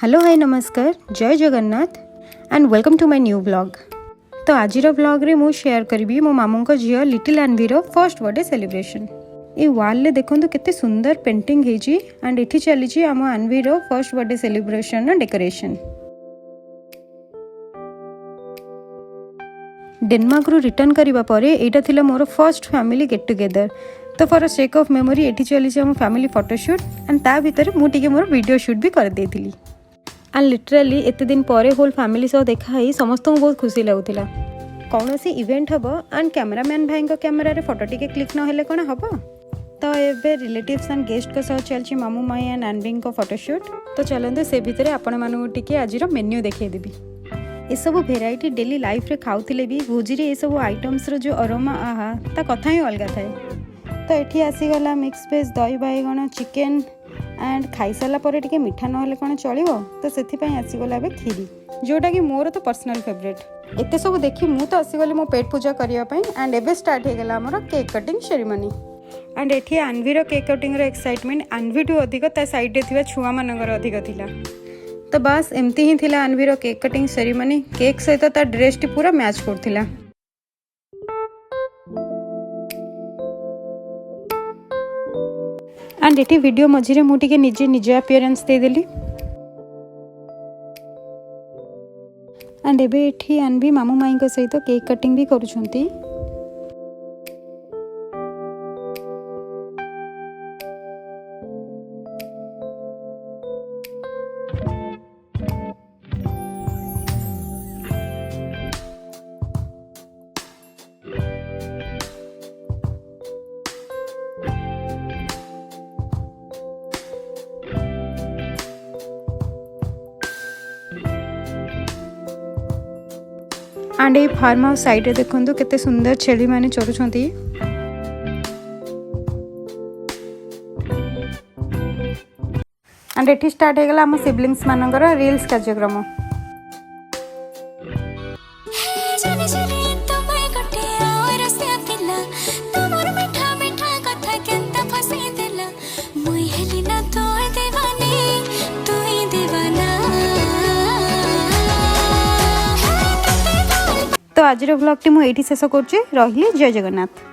Hello hi नमस्कार जय Jagannath and welcome to my new blog. तो आज ब्लॉग रे मु शेयर करी मो मामू को झील little Anvir first birthday celebration. ये वाल रे देखो केते सुंदर पेंटिंग होती एंड इठी चली आम Anvir first birthday celebration decoration. Denmark रु रिटर्न करबा परे एटा थिला मोर फर्स्ट फैमिली गेट टुगेदर। तो फॉर सेक ऑफ मेमोरी एठी चली आम फैमिली फोटोशूट एंड ता भितर मु टिके मोर वीडियो शूट भी कर देथिली। एंड लिटराली एते दिन परे होल फैमिली सह देखाई समस्त को बहुत खुशी लगुला। कौन सी इवेंट हम एंड कैमरामैन भाई कैमेरा रे फोटो टिके क्लिक न हेले कौन हम। तो एबे रिलेटिव्स एंड गेस्ट को सह चलछि मामू माई एंड अनविंग को फोटोशूट। तो चलते से भितर आपण मानू टिके आज मेन्यू देखैदेबी। ये सब भेराइटी डेली लाइफ रे खाउथिले भी भोजी रे ये सब आइटम्स रो जो अरोमा आहा ता कथा ही अलग थाए। तो एठी आसीगला मिक्स वेज दही बैगण चिकेन एंड खाई सारा पर टिके मीठा नहेले कौन चलो। तो से आसीगला खीरी जोटा कि मोर तो पर्सनल फेवरेट। एते सब देखी मु तो आसीगली मो पेट पूजा करने एंड एबे स्टार्ट हो गला हमर केक कटिंग सेरेमनी। एंड एठी अनवीर केक कटिंग रो एक्साइटमेंट अनवी टू अधिक ता साइड रे थिबा छुआ मानकर अधिक थिला। तो बस एमती ही थिला Anvir cake cutting ceremony. Cake सहित ता ड्रेस टी पूरा मैच करथिला। एंड एटी वीडियो मझे मुझे निजे निज अपीयरेंस देदेली। एंड एबे एठी अनवी मामू माई सहित केक कटिंग भी करुछंती। एंड ये फार्म हाउस साइड रे देखंतु केते सुंदर छेली माने चरुछंती। एंड एठी स्टार्ट हो गला हम सिबलिंग्स मानकर रील्स कार्यक्रम। तो आज ब्लॉग टी मुझे शेष करुँची। रही जय जगन्नाथ।